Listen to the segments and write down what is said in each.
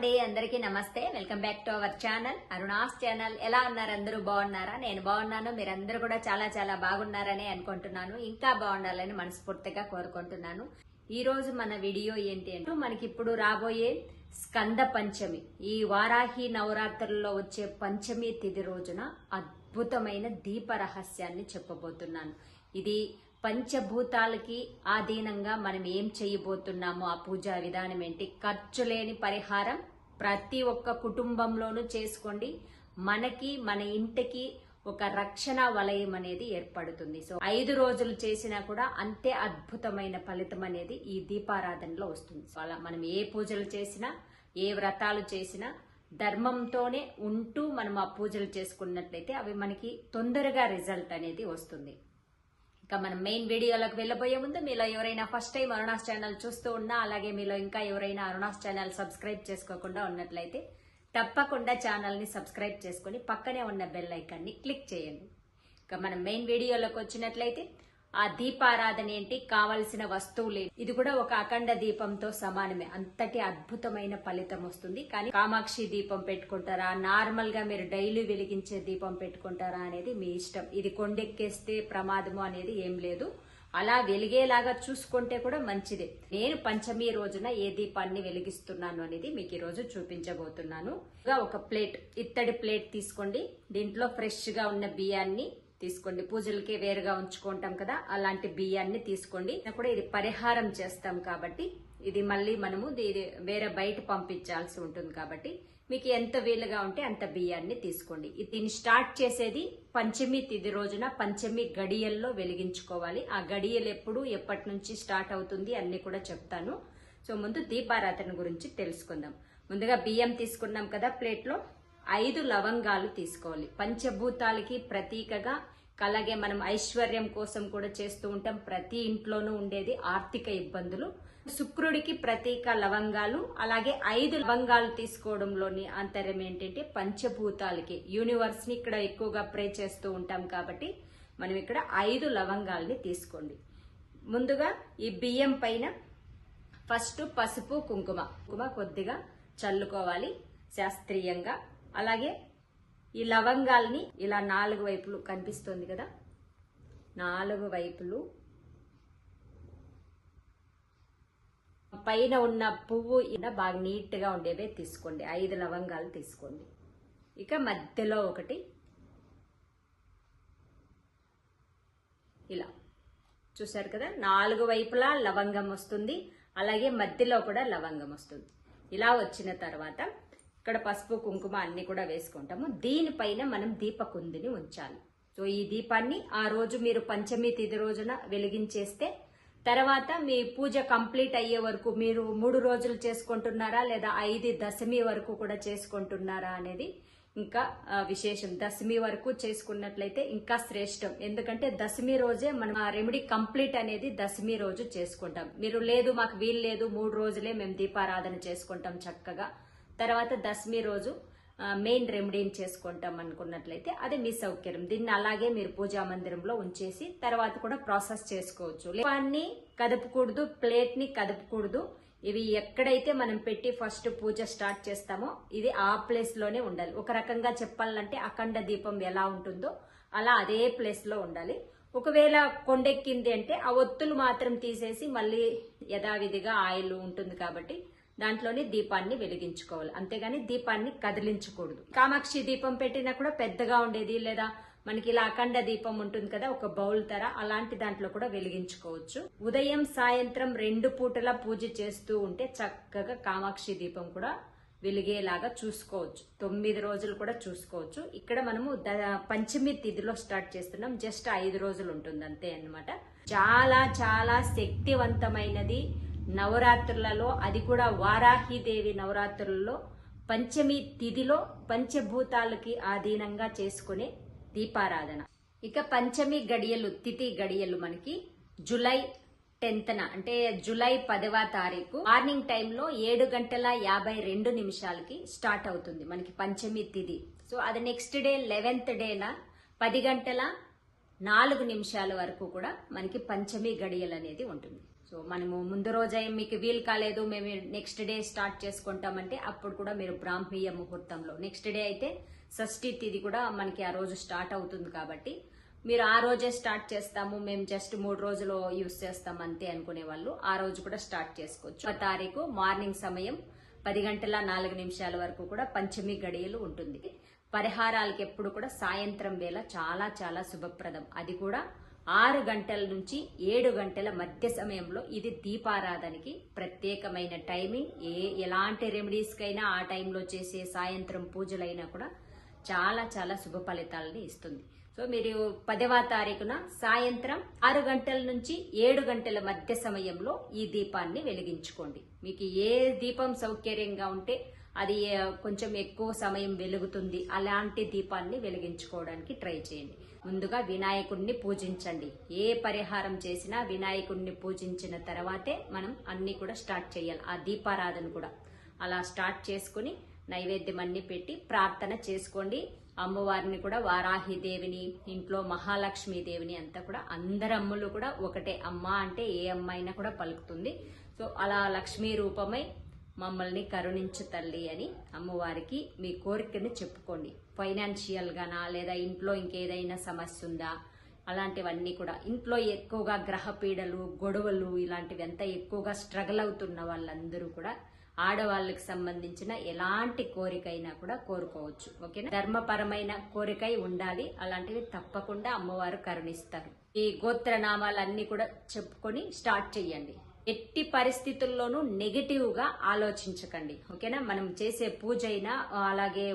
అండి, అందరికీ నమస్తే. Welcome back to our channel Aruna's channel. ఎలా ఉన్నారు? అందరూ బాగున్నారా? నేను బాగున్నాను. మీరందరూ కూడా చాలా చాలా బాగున్నారని అనుకుంటున్నాను. ఇంకా బాగుండాలని మనస్ఫూర్తిగా కోరుకుంటున్నాను. ఈ రోజు మన వీడియో ఏంటి అంటే, మనకి ఇప్పుడు రాబోయే స్కంద పంచమి, ఈ వారాహి నవరాత్రుల్లో వచ్చే పంచమి తిథి రోజున అద్భుతమైన దీప రహస్యాన్ని చెప్పబోతున్నాను. ఇది పంచభూతాలకి ఆధీనంగా మనం ఏం చేయబోతున్నామో ఆ పూజా విధానం ఏంటి, ఖర్చు లేని పరిహారం ప్రతి ఒక్క కుటుంబంలోనూ చేసుకోండి. మనకి మన ఇంటికి ఒక రక్షణ వలయం అనేది ఏర్పడుతుంది. సో 5 రోజులు చేసినా కూడా అంతే అద్భుతమైన ఫలితం అనేది ఈ దీపారాధనలో వస్తుంది. సో అలా మనం ఏ పూజలు చేసినా, ఏ వ్రతాలు చేసినా ధర్మంతోనే ఉంటూ మనం ఆ పూజలు చేసుకున్నట్లయితే అవి మనకి తొందరగా రిజల్ట్ అనేది వస్తుంది. ఇక మనం మెయిన్ వీడియోలోకి వెళ్ళబోయే ముందు, మీలో ఎవరైనా ఫస్ట్ టైం అరుణాస్ ఛానల్ చూస్తూ ఉన్నా, అలాగే మీలో ఇంకా ఎవరైనా అరుణాస్ ఛానల్ సబ్స్క్రైబ్ చేసుకోకుండా ఉన్నట్లయితే తప్పకుండా ఛానల్ ని సబ్స్క్రైబ్ చేసుకుని పక్కనే ఉన్న బెల్ ఐకాన్ ని క్లిక్ చేయండి. ఇక మనం మెయిన్ వీడియోలోకి వచ్చినట్లయితే, ఆ దీపారాధన ఏంటి, కావలసిన వస్తువులు, ఇది కూడా ఒక అఖండ దీపంతో సమానమే. అంతటి అద్భుతమైన ఫలితం వస్తుంది. కానీ కామాక్షి దీపం పెట్టుకుంటారా, నార్మల్ గా మీరు డైలీ వెలిగించే దీపం పెట్టుకుంటారా అనేది మీ ఇష్టం. ఇది కొండెక్కేస్తే ప్రమాదము అనేది ఏం లేదు. అలా వెలిగేలాగా చూసుకుంటే కూడా మంచిదే. నేను పంచమి రోజున ఏ దీపాన్ని వెలిగిస్తున్నాను అనేది మీకు ఈ రోజు చూపించబోతున్నాను. ఒక ప్లేట్, ఇత్తడి ప్లేట్ తీసుకోండి. దీంట్లో ఫ్రెష్ గా ఉన్న బియ్యాన్ని తీసుకోండి. పూజలకి వేరుగా ఉంచుకుంటాం కదా, అలాంటి బియ్యాన్ని తీసుకోండి. కూడా ఇది పరిహారం చేస్తాం కాబట్టి ఇది మళ్ళీ మనము వేరే బయట పంపించాల్సి ఉంటుంది కాబట్టి మీకు ఎంత వీలుగా ఉంటే అంత బియ్యాన్ని తీసుకోండి. దీన్ని స్టార్ట్ చేసేది పంచమి తిథి రోజున పంచమి గడియల్లో వెలిగించుకోవాలి. ఆ గడియలు ఎప్పటి నుంచి స్టార్ట్ అవుతుంది అన్ని కూడా చెప్తాను. సో ముందు దీపారాధన గురించి తెలుసుకుందాం. ముందుగా బియ్యం తీసుకున్నాం కదా ప్లేట్లో, 5 లవంగాలు తీసుకోవాలి. పంచభూతాలకి ప్రతీకగా, అలాగే మనం ఐశ్వర్యం కోసం కూడా చేస్తూ ఉంటాం. ప్రతి ఇంట్లోనూ ఉండేది ఆర్థిక ఇబ్బందులు. శుక్రుడికి ప్రతీక లవంగాలు. అలాగే 5 లవంగాలు తీసుకోవడంలోని ఆంతర్యం ఏంటంటే, పంచభూతాలకి, యూనివర్స్ ని ఇక్కడ ఎక్కువగా ప్రే చేస్తూ ఉంటాం కాబట్టి మనం ఇక్కడ 5 లవంగాల్ని తీసుకోండి. ముందుగా ఈ బియ్యం పైన ఫస్ట్ పసుపు కుంకుమ కొద్దిగా చల్లుకోవాలి శాస్త్రీయంగా. అలాగే ఈ లవంగాల్ని ఇలా 4 వైపులు కనిపిస్తుంది కదా, 4 వైపులు పైన ఉన్న పువ్వు బాగా నీట్ గా ఉండేవే తీసుకోండి. 5 లవంగాలు తీసుకోండి. ఇక మధ్యలో ఒకటి ఇలా చూసారు కదా, 4 వైపులా లవంగం వస్తుంది. అలాగే మధ్యలో కూడా లవంగం వస్తుంది. ఇలా వచ్చిన తర్వాత ఇక్కడ పసుపు కుంకుమ అన్ని కూడా వేసుకుంటాము. దీనిపైన మనం దీపకుందిని ఉంచాలి. సో ఈ దీపాన్ని ఆ రోజు మీరు పంచమి తిథి రోజున వెలిగించేస్తే, తర్వాత మీ పూజ కంప్లీట్ అయ్యే వరకు మీరు 3 రోజులు చేసుకుంటున్నారా లేదా 5 దశమి వరకు కూడా చేసుకుంటున్నారా అనేది ఇంకా విశేషం. దశమి వరకు చేసుకున్నట్లయితే ఇంకా శ్రేష్టం. ఎందుకంటే దశమి రోజే మనం ఆ రెమెడీ కంప్లీట్ అనేది దశమి రోజు చేసుకుంటాం. మీరు లేదు మాకు వీలు లేదు 3 రోజులే మేము దీపారాధన చేసుకుంటాం చక్కగా, తర్వాత దశమి రోజు మెయిన్ రెమెడీని చేసుకుంటాం అనుకున్నట్లయితే అది మీ సౌకర్యం. దీన్ని అలాగే మీరు పూజా మందిరంలో ఉంచేసి తర్వాత కూడా ప్రాసెస్ చేసుకోవచ్చు. దీపాన్ని కదపకూడదు, ప్లేట్ ని కదపకూడదు. ఇవి ఎక్కడైతే మనం పెట్టి ఫస్ట్ పూజ స్టార్ట్ చేస్తామో ఇది ఆ ప్లేస్ లోనే ఉండాలి. ఒక రకంగా చెప్పాలంటే అఖండ దీపం ఎలా ఉంటుందో అలా అదే ప్లేస్ లో ఉండాలి. ఒకవేళ కొండెక్కింది అంటే ఆ ఒత్తులు మాత్రం తీసేసి మళ్ళీ యథావిధిగా ఆయిల్ ఉంటుంది కాబట్టి దాంట్లోనే దీపాన్ని వెలిగించుకోవాలి. అంతేగాని దీపాన్ని కదిలించకూడదు. కామాక్షి దీపం పెట్టినా కూడా పెద్దగా ఉండేది, లేదా మనకి ఇలా అఖండ దీపం ఉంటుంది కదా ఒక బౌల్ తర, అలాంటి దాంట్లో కూడా వెలిగించుకోవచ్చు. ఉదయం సాయంత్రం 2 పూటలా పూజ చేస్తూ ఉంటే చక్కగా కామాక్షి దీపం కూడా వెలిగేలాగా చూసుకోవచ్చు. 9 రోజులు కూడా చూసుకోవచ్చు. ఇక్కడ మనము పంచమి తిథిలో స్టార్ట్ చేస్తున్నాం. జస్ట్ 5 రోజులు ఉంటుంది అంతే అన్నమాట. చాలా చాలా శక్తివంతమైనది నవరాత్రులలో, అది కూడా వారాహిదేవి నవరాత్రులలో పంచమి తిథిలో పంచభూతాలకి ఆధీనంగా చేసుకునే దీపారాధన. ఇక పంచమి గడియలు, తిథి గడియలు మనకి జూలై 10న అంటే జూలై 10వ తారీఖు మార్నింగ్ టైంలో 7:52 స్టార్ట్ అవుతుంది మనకి పంచమి తిథి. సో అది నెక్స్ట్ డే 11th డేన 10:04 వరకు కూడా మనకి పంచమి గడియలు అనేది ఉంటుంది. సో మనము ముందు రోజే మీకు వీలు కాలేదు మేము నెక్స్ట్ డే స్టార్ట్ చేసుకుంటామంటే అప్పుడు కూడా మీరు బ్రాహ్మీయ ముహూర్తంలో, నెక్స్ట్ డే అయితే షష్ఠి తిథి కూడా మనకి ఆ రోజు స్టార్ట్ అవుతుంది కాబట్టి మీరు ఆ రోజే స్టార్ట్ చేస్తాము మేము జస్ట్ 3 రోజులు యూస్ చేస్తాం అంతే అనుకునే వాళ్ళు ఆ రోజు కూడా స్టార్ట్ చేసుకోవచ్చు. 1వ తారీఖు మార్నింగ్ సమయం 10:04 వరకు కూడా పంచమి గడియలు ఉంటుంది. పరిహారాలకి ఎప్పుడు కూడా సాయంత్రం వేళ చాలా చాలా శుభప్రదం. అది కూడా 6 గంటల నుంచి 7 గంటల మధ్య సమయంలో ఇది దీపారాధనకి ప్రత్యేకమైన టైమింగ్. ఎలాంటి రెమెడీస్కైనా ఆ టైంలో చేసే సాయంత్రం పూజలైనా కూడా చాలా చాలా శుభ ఫలితాలని ఇస్తుంది. సో మీరు 10వ తారీఖున సాయంత్రం 6 గంటల నుంచి 7 గంటల మధ్య సమయంలో ఈ దీపాన్ని వెలిగించుకోండి. మీకు ఏ దీపం సౌకర్యంగా ఉంటే అది కొంచెం ఎక్కువ సమయం వెలుగుతుంది, అలాంటి దీపాన్ని వెలిగించుకోవడానికి ట్రై చేయండి. ముందుగా వినాయకుడిని పూజించండి. ఏ పరిహారం చేసినా వినాయకుడిని పూజించిన తర్వాతే మనం అన్ని కూడా స్టార్ట్ చేయాలి. ఆ దీపారాధన కూడా అలా స్టార్ట్ చేసుకుని నైవేద్యం అన్ని పెట్టి ప్రార్థన చేసుకోండి. అమ్మవారిని కూడా వారాహి దేవిని, ఇంట్లో మహాలక్ష్మి దేవిని అంతా కూడా అందరమ్మలు కూడా ఒకటే. అమ్మ అంటే ఏ అమ్మ అయినా కూడా పలుకుతుంది. సో అలా లక్ష్మీ రూపమై మమ్మల్ని కరుణించు తల్లి అని అమ్మవారికి మీ కోరికని చెప్పుకోండి. ఫైనాన్షియల్ గానా లేదా ఇంట్లో ఇంకేదైనా సమస్య ఉందా అలాంటివన్నీ కూడా, ఇంట్లో ఎక్కువగా గ్రహ పీడలు గొడవలు ఇలాంటివి అంతా ఎక్కువగా స్ట్రగుల్ అవుతున్న వాళ్ళందరూ కూడా ఆడవాళ్ళకి సంబంధించిన ఎలాంటి కోరికైనా కూడా కోరుకోవచ్చు. ఓకేనా? ధర్మపరమైన కోరికై ఉండాలి, అలాంటివి తప్పకుండా అమ్మవారు కరుణిస్తారు. ఈ గోత్రనామాలన్నీ కూడా చెప్పుకొని స్టార్ట్ చేయండి. ఎట్టి పరిస్థితుల్లోనూ నెగటివ్ గా ఆలోచించకండి. ఓకేనా? మనం చేసే పూజ అయినా అలాగే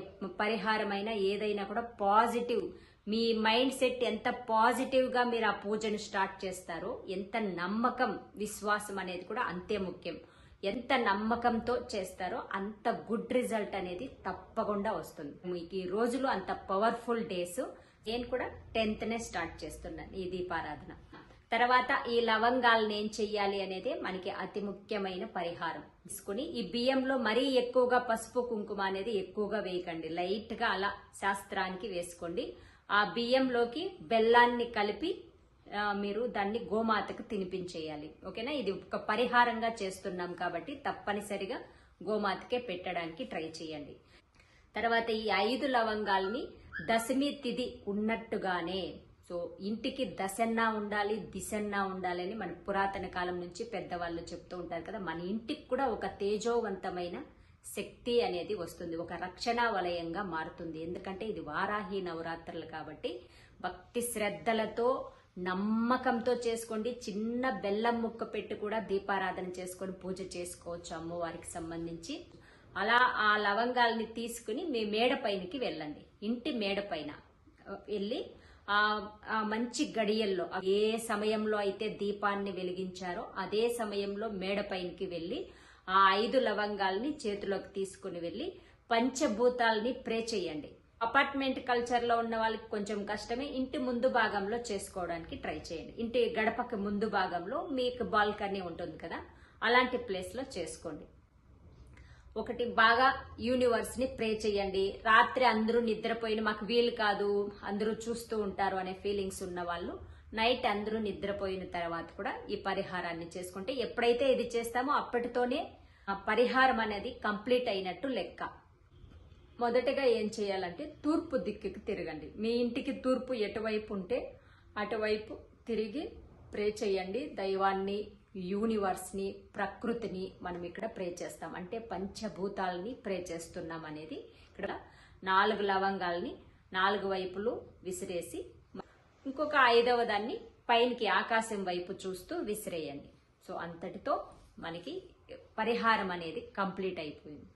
పరిహారం అయినా ఏదైనా కూడా పాజిటివ్, మీ మైండ్ సెట్ ఎంత పాజిటివ్ గా మీరు ఆ పూజను స్టార్ట్ చేస్తారో, ఎంత నమ్మకం విశ్వాసం అనేది కూడా అంతే ముఖ్యం. ఎంత నమ్మకంతో చేస్తారో అంత గుడ్ రిజల్ట్ అనేది తప్పకుండా వస్తుంది. మీకు ఈ రోజులు అంత పవర్ఫుల్ డేస్. నేను కూడా 10th స్టార్ట్ చేస్తున్నాను ఈ దీపారాధన. తర్వాత ఈ లవంగాలను ఏం చెయ్యాలి అనేది మనకి అతి ముఖ్యమైన పరిహారం. తీసుకుని ఈ బియ్యంలో మరీ ఎక్కువగా పసుపు కుంకుమ అనేది ఎక్కువగా వేయకండి, లైట్ గా అలా శాస్త్రానికి వేసుకోండి. ఆ బియ్యంలోకి బెల్లాన్ని కలిపి మీరు దాన్ని గోమాతకు తినిపించేయాలి. ఓకేనా? ఇది ఒక పరిహారంగా చేస్తున్నాం కాబట్టి తప్పనిసరిగా గోమాతకే పెట్టడానికి ట్రై చేయండి. తర్వాత ఈ 5 లవంగాల్ని దశమి తిథి ఉన్నట్టుగానే, సో ఇంటికి దశన్నా ఉండాలి దిశన్నా ఉండాలి అని మన పురాతన కాలం నుంచి పెద్దవాళ్ళు చెప్తూ ఉంటారు కదా. మన ఇంటికి కూడా ఒక తేజోవంతమైన శక్తి అనేది వస్తుంది, ఒక రక్షణ వలయంగా మారుతుంది. ఎందుకంటే ఇది వారాహి నవరాత్రులు కాబట్టి భక్తి శ్రద్ధలతో నమ్మకంతో చేసుకోండి. చిన్న బెల్లం ముక్క పెట్టి కూడా దీపారాధన చేసుకొని పూజ చేసుకోవచ్చు అమ్మవారికి సంబంధించి. అలా ఆ లవంగాల్ని తీసుకుని మీ మేడ పైనకి వెళ్ళండి. ఇంటి మేడ పైన వెళ్ళి ఆ మంచి గడియల్లో ఏ సమయంలో అయితే దీపాన్ని వెలిగించారో అదే సమయంలో మేడ పైనకి వెళ్ళి ఆ 5 లవంగాల్ని చేతిలోకి తీసుకుని వెళ్ళి పంచభూతాల్ని ప్రే చేయండి. అపార్ట్మెంట్ కల్చర్ లో ఉన్న వాళ్ళకి కొంచెం కష్టమే, ఇంటి ముందు భాగంలో చేసుకోవడానికి ట్రై చేయండి. ఇంటి గడపకి ముందు భాగంలో మీకు బాల్కనీ ఉంటుంది కదా, అలాంటి ప్లేస్ లో చేసుకోండి. ఒకటి బాగా యూనివర్స్ ని ప్రే చేయండి. రాత్రి అందరూ నిద్రపోయిన మాకు వీలు కాదు అందరూ చూస్తూ ఉంటారు అనే ఫీలింగ్స్ ఉన్న వాళ్ళు నైట్ అందరూ నిద్రపోయిన తర్వాత కూడా ఈ పరిహారాన్ని చేసుకుంటే, ఎప్పుడైతే ఇది చేస్తామో అప్పటితోనే పరిహారం అనేది కంప్లీట్ అయినట్టు లెక్క. మొదటగా ఏం చేయాలంటే తూర్పు దిక్కుకి తిరగండి. మీ ఇంటికి తూర్పు ఎటువైపు ఉంటే అటువైపు తిరిగి ప్రే చేయండి. దైవాన్ని, యూనివర్స్ ని, ప్రకృతిని మనం ఇక్కడ ప్రే చేస్తాం. అంటే పంచభూతాలని ప్రే చేస్తున్నాం అనేది. ఇక్కడ 4 లవంగాల్ని 4 వైపులు విసిరేసి ఇంకొక 5వ దాన్ని పైనకి ఆకాశం వైపు చూస్తూ విసిరేయండి. సో అంతటితో మనకి పరిహారం అనేది కంప్లీట్ అయిపోయింది.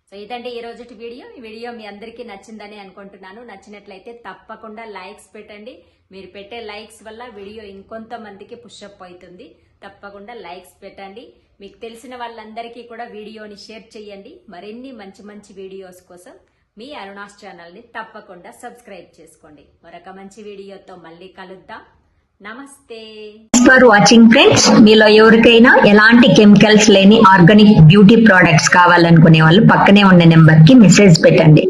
సో ఇదండి ఈ రోజుటి వీడియో. ఈ వీడియో మీ అందరికీ నచ్చిందని అనుకుంటున్నాను. నచ్చినట్లయితే తప్పకుండా లైక్స్ పెట్టండి. మీరు పెట్టే లైక్స్ వల్ల వీడియో ఇంకొంతమందికి పుషప్ అవుతుంది. తప్పకుండా లైక్స్ పెట్టండి. మీకు తెలిసిన వాళ్ళందరికీ కూడా వీడియోని షేర్ చేయండి. మరిన్ని మంచి మంచి వీడియోస్ కోసం మీ అరుణాస్ ఛానల్ ని తప్పకుండా సబ్స్క్రైబ్ చేసుకోండి. మరొక మంచి వీడియోతో మళ్ళీ కలుద్దాం. నమస్తే. For watching friends. మీలో ఎవరికైనా ఎలాంటి కెమికల్స్ లేని ఆర్గానిక్ బ్యూటీ ప్రొడక్ట్స్ కావాలనుకునే వాళ్ళు పక్కనే ఉన్న నెంబర్ కి మెసేజ్ పెట్టండి.